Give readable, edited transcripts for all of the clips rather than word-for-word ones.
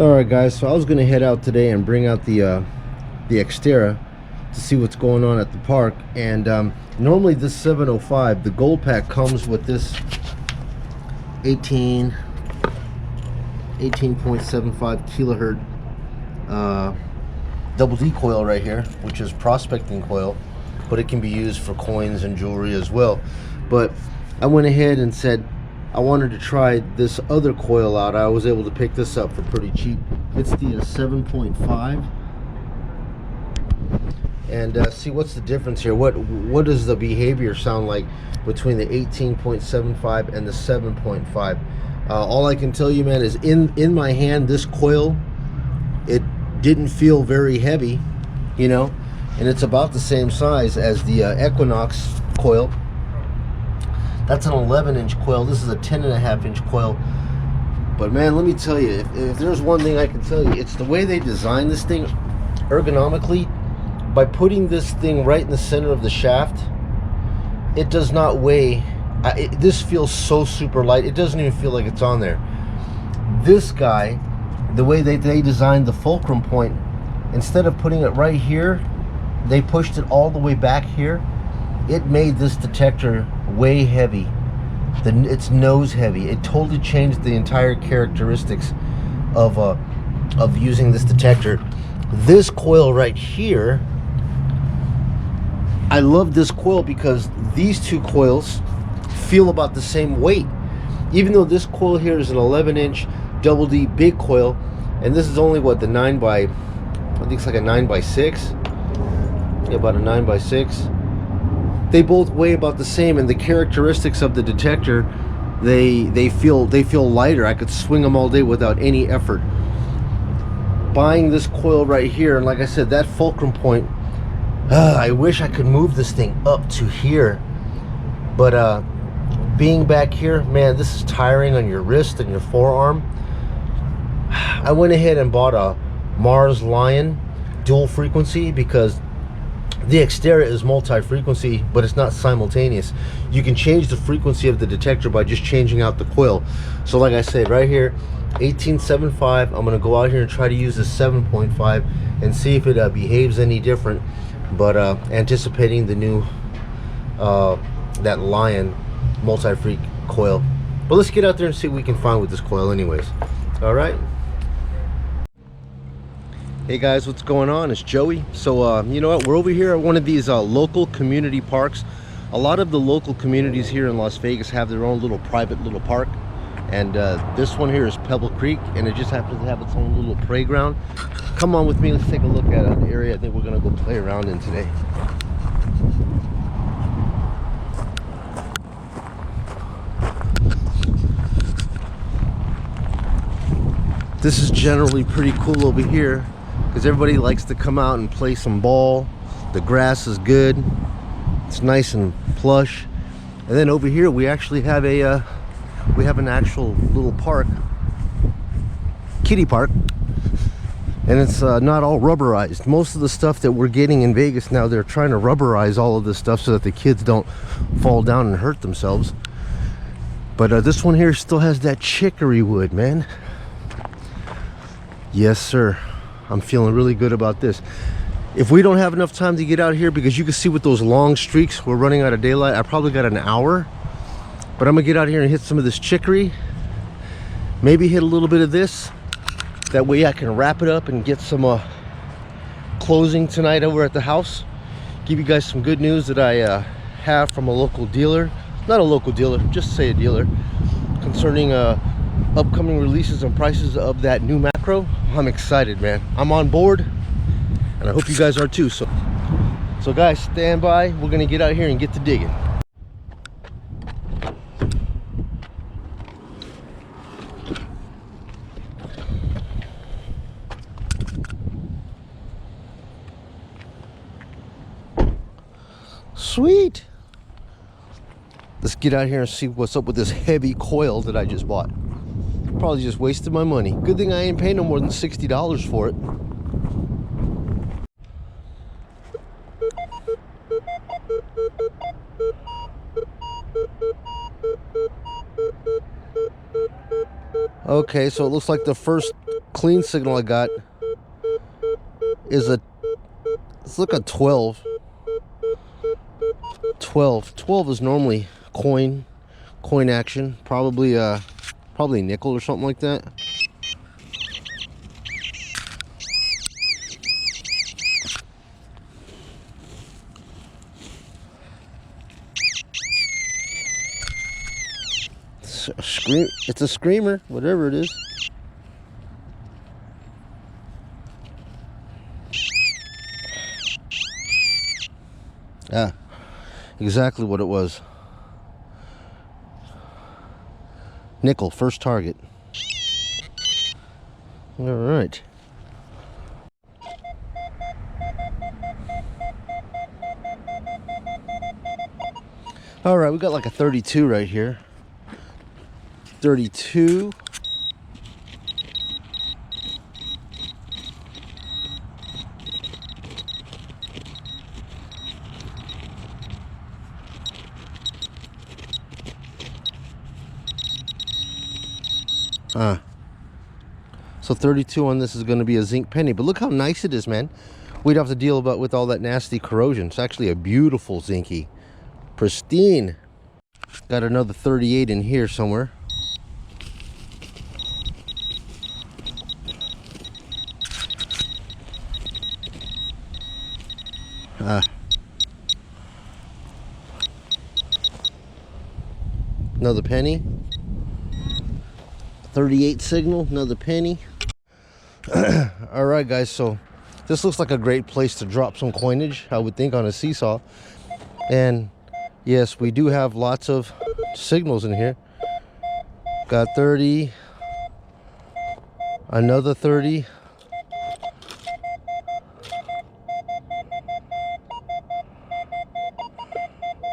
Alright guys, so I was gonna head out today and bring out the X-terra to see what's going on at the park. And normally this 705, the gold pack comes with this 18.75 kilohertz double D coil right here, which is prospecting coil, but it can be used for coins and jewelry as well. But I went ahead and said I wanted to try this other coil out. I was able to pick this up for pretty cheap. It's the 7.5, and see what's the difference here. What does the behavior sound like between the 18.75 and the 7.5? All I can tell you, man, is in my hand, this coil, it didn't feel very heavy, you know, and it's about the same size as the Equinox coil. That's an 11-inch coil. This is a 10.5-inch coil. But man, let me tell you, if there's one thing I can tell you, it's the way they designed this thing ergonomically. By putting this thing right in the center of the shaft, it does not weigh. This feels so super light. It doesn't even feel like it's on there. This guy, the way they designed the fulcrum point, instead of putting it right here, they pushed it all the way back here. It made this detector way heavy. It's nose heavy. It totally changed the entire characteristics of using this detector. This coil right here, I love this coil because these two coils feel about the same weight. Even though this coil here is an 11-inch double D big coil, and this is only what, the 9 by, I think it's like a 9x6. Yeah, about a 9x6. They both weigh about the same, and the characteristics of the detector, they feel lighter. I could swing them all day without any effort. Buying this coil right here, and like I said, that fulcrum point, I wish I could move this thing up to here, but being back here, man, this is tiring on your wrist and your forearm. I went ahead and bought a Mars Lion dual frequency because the X-terra is multi-frequency, but it's not simultaneous. You can change the frequency of the detector by just changing out the coil. So like I said, right here, 18.75. I'm going to go out here and try to use the 7.5 and see if it behaves any different. But anticipating the new that Lion multi-freak coil. But let's get out there and see what we can find with this coil anyways. All right. Hey guys, what's going on? It's Joey. So you know what, we're over here at one of these local community parks. A lot of the local communities here in Las Vegas have their own little private little park, and this one here is Pebble Creek, and it just happens to have its own little playground. Come on with me, let's take a look at the area I think we're gonna go play around in today. This is generally pretty cool over here because everybody likes to come out and play some ball. The grass is good, it's nice and plush. And then over here we actually have an actual little park, kiddie park, and it's not all rubberized. Most of the stuff that we're getting in Vegas now, they're trying to rubberize all of this stuff so that the kids don't fall down and hurt themselves. But this one here still has that chicory wood, man. Yes sir, I'm feeling really good about this. If we don't have enough time to get out here, because you can see with those long streaks we're running out of daylight, I probably got an hour, but I'm gonna get out here and hit some of this chicory, maybe hit a little bit of this. That way I can wrap it up and get some closing tonight over at the house. Give you guys some good news that I have from a local dealer, not a local dealer, just say a dealer, concerning upcoming releases and prices of that new Makro. I'm excited, man. I'm on board, and I hope you guys are too. So guys, stand by. We're gonna get out here and get to digging. Sweet. Let's get out here and see what's up with this heavy coil that I just bought. Probably just wasted my money. Good thing I ain't paying no more than $60 for it. Okay, so it looks like the first clean signal I got is let's look at 12. 12 is normally coin action, probably nickel or something like that. It's a screamer, whatever it is. Ah, exactly what it was. Nickel, first target. All right. All right, we got like a 32 right here. 32. So 32 on this is going to be a zinc penny, but look how nice it is, man. We'd have to deal with all that nasty corrosion. It's actually a beautiful zinky, pristine. Got another 38 in here somewhere. Another penny. 38 signal, another penny. All right, guys, so this looks like a great place to drop some coinage, I would think, on a seesaw. And yes, we do have lots of signals in here. Got 30, another 30,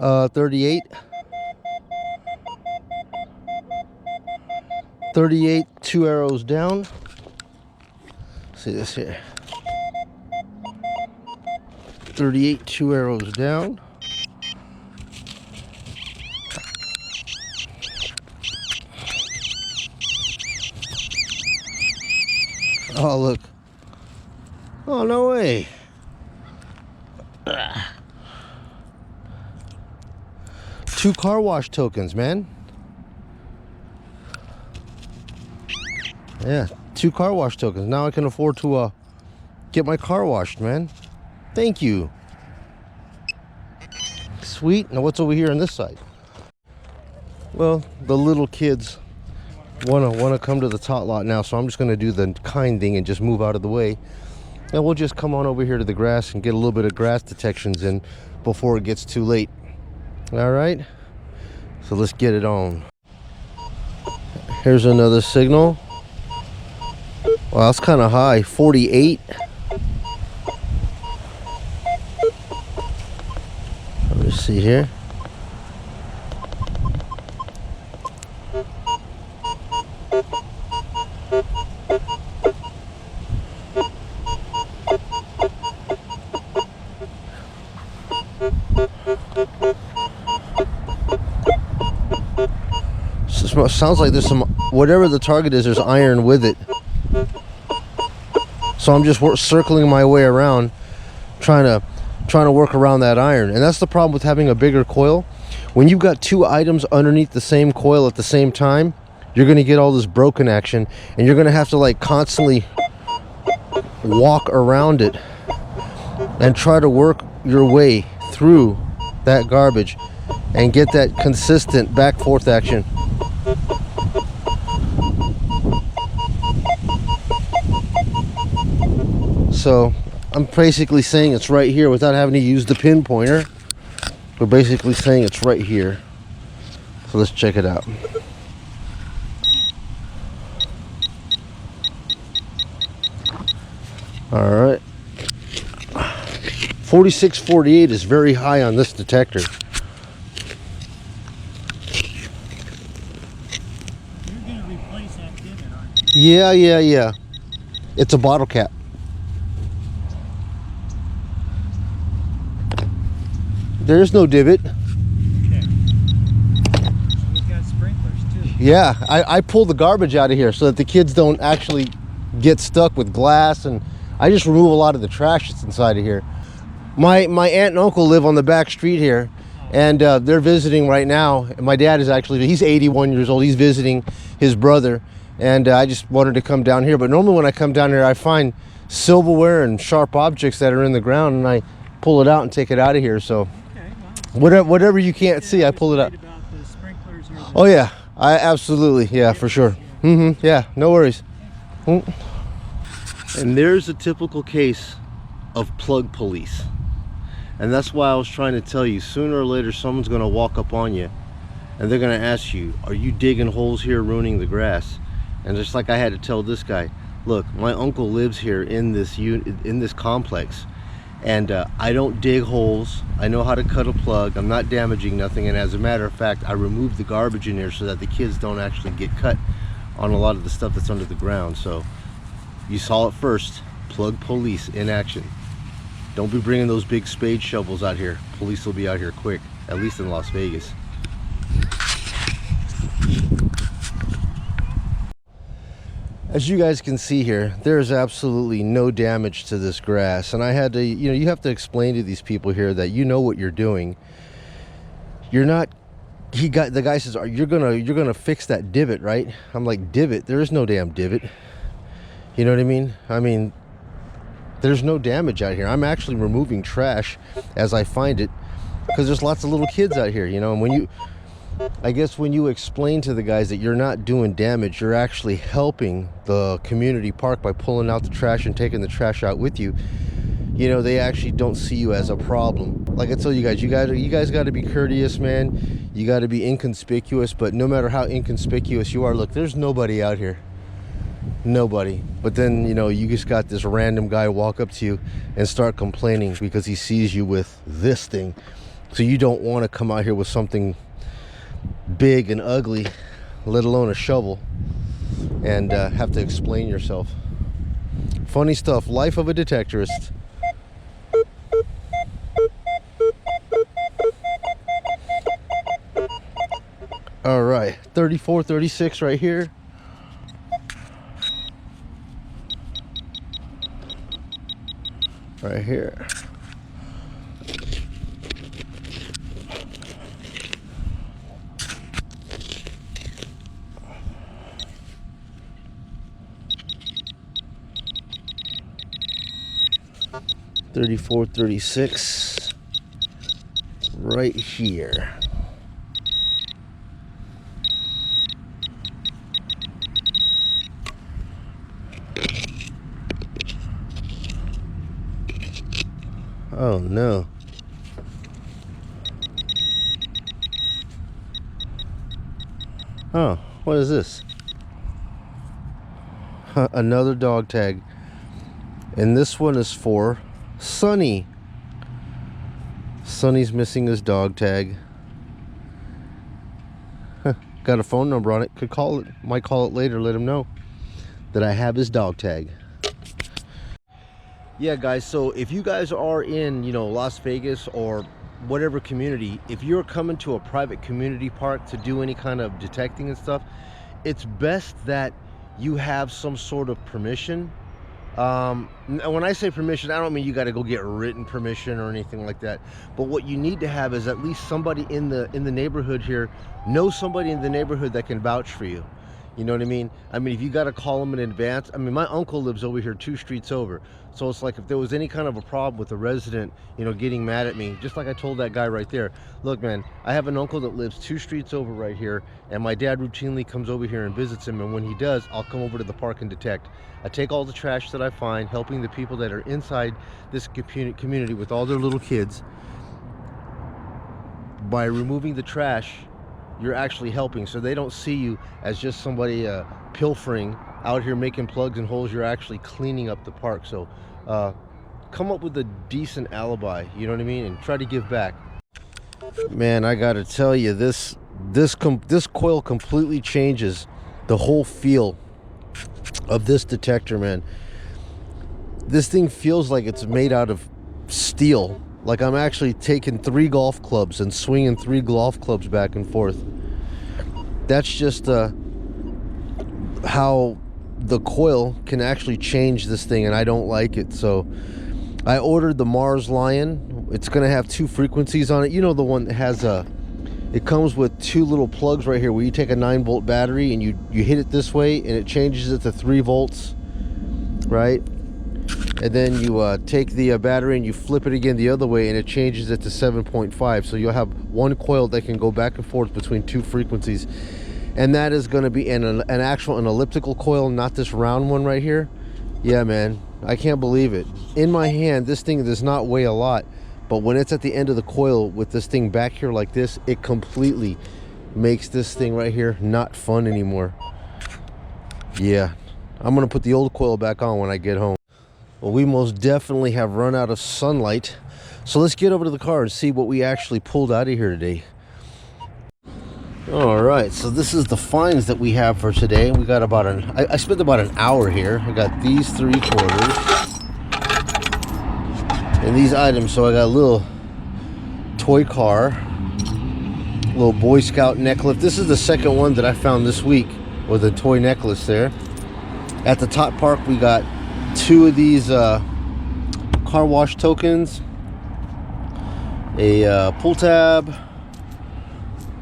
uh, 38, 38, 2 arrows down. See this here. 38, 2 arrows down. Oh, look. Oh, no way. Two car wash tokens, man. Yeah, 2 car wash tokens. Now I can afford to get my car washed, man. Thank you. Sweet. Now what's over here on this side? Well, the little kids wanna come to the tot lot now, so I'm just gonna do the kind thing and just move out of the way. And we'll just come on over here to the grass and get a little bit of grass detections in before it gets too late. All right, so let's get it on. Here's another signal. Wow, that's kind of high. 48. Let me see here. Sounds like there's some, whatever the target is, there's iron with it. So I'm just circling my way around, trying to work around that iron. And that's the problem with having a bigger coil. When you've got 2 items underneath the same coil at the same time, you're going to get all this broken action, and you're going to have to like constantly walk around it and try to work your way through that garbage and get that consistent back forth action. So I'm basically saying it's right here without having to use the pinpointer. We're basically saying it's right here. So let's check it out. All right. 4648 is very high on this detector. You're going to replace that divot, aren't you? Yeah. It's a bottle cap. There's no divot. Okay. So we've got sprinklers too. Yeah, I pull the garbage out of here so that the kids don't actually get stuck with glass, and I just remove a lot of the trash that's inside of here. My aunt and uncle live on the back street here, and they're visiting right now. And my dad is actually, he's 81 years old. He's visiting his brother, and I just wanted to come down here. But normally when I come down here, I find silverware and sharp objects that are in the ground, and I pull it out and take it out of here. So whatever you can't see, I pull it out. About the sprinklers or the Oh yeah, I absolutely, yeah, for sure. Yeah, no worries. And there's a typical case of plug police. And that's why I was trying to tell you, sooner or later someone's going to walk up on you and they're going to ask you, are you digging holes here, ruining the grass? And just like I had to tell this guy, look, my uncle lives here in this complex, and I don't dig holes. I know how to cut a plug. I'm not damaging nothing, and as a matter of fact, I remove the garbage in here so that the kids don't actually get cut on a lot of the stuff that's under the ground. So you saw it first, plug police in action. Don't be bringing those big spade shovels out here. Police will be out here quick, at least in Las Vegas. As you guys can see here, there's absolutely no damage to this grass. And I had to, you have to explain to these people here that you know what you're doing. You're not, the guy says, you're gonna fix that divot, right? I'm like, divot? There is no damn divot. You know what I mean? I mean, there's no damage out here. I'm actually removing trash as I find it, because there's lots of little kids out here, and when I guess when you explain to the guys that you're not doing damage, you're actually helping the community park by pulling out the trash and taking the trash out with you. They actually don't see you as a problem. Like I tell you guys, you guys got to be courteous, man. You got to be inconspicuous, but no matter how inconspicuous you are, look, there's nobody out here. Nobody. But then you just got this random guy walk up to you and start complaining because he sees you with this thing. So you don't want to come out here with something big and ugly, let alone a shovel, and have to explain yourself. Funny stuff. Life of a detectorist. All right, 34, 36 right here. Right here. $34, $36 right here. Oh no. Oh, what is this? Another dog tag. And this one is for Sonny. Sonny's missing his dog tag. Got a phone number on it. Could call it. Might call it later. Let him know that I have his dog tag. Yeah, guys. So if you guys are in, Las Vegas or whatever community, if you're coming to a private community park to do any kind of detecting and stuff, it's best that you have some sort of permission. When I say permission, I don't mean you got to go get written permission or anything like that, but what you need to have is at least somebody in the neighborhood here, know somebody in the neighborhood that can vouch for you. You know what I mean? If you got to call them in advance. My uncle lives over here 2 streets over, so it's like if there was any kind of a problem with a resident, getting mad at me, just like I told that guy right there, look, man, I have an uncle that lives 2 streets over right here, and my dad routinely comes over here and visits him, and when he does, I'll come over to the park and detect. I take all the trash that I find, helping the people that are inside this community with all their little kids. By removing the trash, you're actually helping, so they don't see you as just somebody pilfering out here making plugs and holes. You're actually cleaning up the park. So come up with a decent alibi, you know what I mean, and try to give back. Man, I gotta tell you, this coil completely changes the whole feel of this detector, man. This thing feels like it's made out of steel. Like I'm actually taking 3 golf clubs and swinging 3 golf clubs back and forth. That's just how the coil can actually change this thing, and I don't like it. So I ordered the Mars Lion. It's gonna have 2 frequencies on it. You know, the one that has it comes with 2 little plugs right here where you take a 9-volt battery and you hit it this way and it changes it to 3 volts, right? And then you take the battery and you flip it again the other way and it changes it to 7.5. So you'll have one coil that can go back and forth between 2 frequencies. And that is going to be an elliptical coil, not this round one right here. Yeah, man, I can't believe it. In my hand, this thing does not weigh a lot, but when it's at the end of the coil with this thing back here like this, it completely makes this thing right here not fun anymore. Yeah, I'm going to put the old coil back on when I get home. Well, we most definitely have run out of sunlight, so let's get over to the car and see what we actually pulled out of here today. All right, so this is the finds that we have for today. We got about I spent about an hour here. I got these 3 quarters and these items. So I got a little toy car, little Boy Scout necklace. This is the second one that I found this week with a toy necklace there. At the top park, we got 2 of these car wash tokens, a pull tab,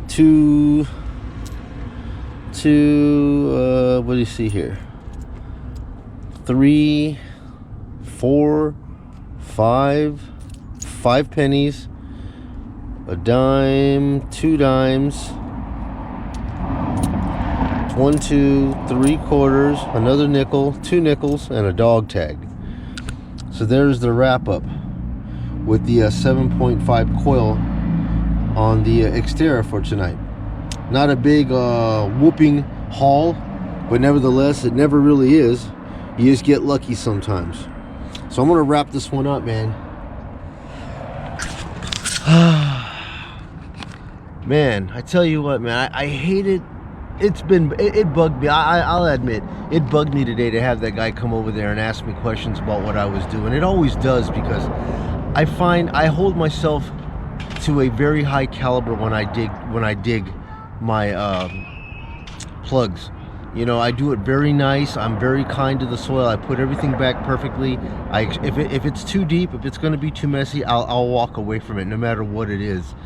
2 what do you see here, 3, 4, 5 pennies, a dime, 2 dimes, 1, 2, 3 quarters, another nickel, 2 nickels, and a dog tag. So there's the wrap up with the 7.5 coil on the X-terra for tonight. Not a big whooping haul, but nevertheless, it never really is. You just get lucky sometimes. So I'm gonna wrap this one up, man. Man, I tell you what, man, I hate it. It bugged me. I'll admit, it bugged me today to have that guy come over there and ask me questions about what I was doing. It always does, because I find I hold myself to a very high caliber when I dig my plugs. You know, I do it very nice. I'm very kind to the soil. I put everything back perfectly. If it's too deep, if it's going to be too messy, I'll walk away from it, no matter what it is.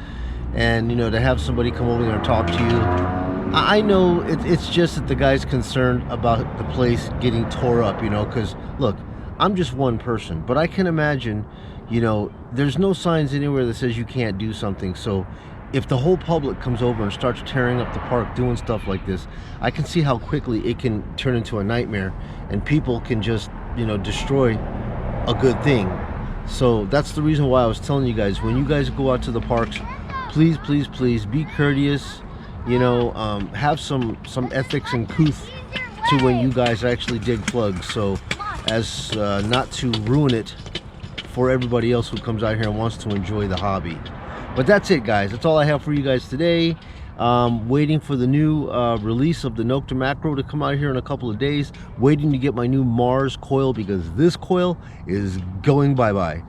And you know, to have somebody come over there and talk to you, I know it's just that the guy's concerned about the place getting tore up. You know, because look, I'm just one person, but I can imagine, you know, there's no signs anywhere that says you can't do something. So if the whole public comes over and starts tearing up the park, doing stuff like this, I can see how quickly it can turn into a nightmare, and people can just, you know, destroy a good thing. So that's the reason why I was telling you guys, when you guys go out to the parks, please, please, please be courteous. You know, have some ethics and couth to when you guys actually dig plugs, so as not to ruin it for everybody else who comes out here and wants to enjoy the hobby. But that's it, guys. That's all I have for you guys today. Waiting for the new release of the Nokta Makro to come out here in a couple of days. Waiting to get my new Mars coil, because this coil is going bye-bye.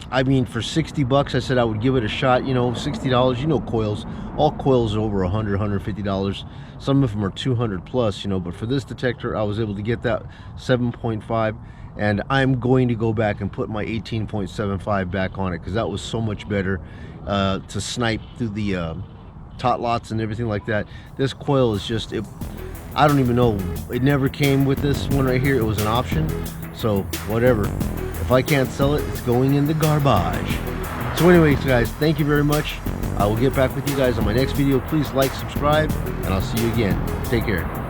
I mean, for 60 bucks, I said I would give it a shot. You know, $60, you know, coils. All coils are over $100, $150. Some of them are 200 plus, you know. But for this detector, I was able to get that 7.5. And I'm going to go back and put my 18.75 back on it, because that was so much better to snipe through the tot lots and everything like that. This coil is just, I don't even know. It never came with this one right here. It was an option. So whatever. If I can't sell it, it's going in the garbage. So anyways, guys, thank you very much. I will get back with you guys on my next video. Please like, subscribe, and I'll see you again. Take care.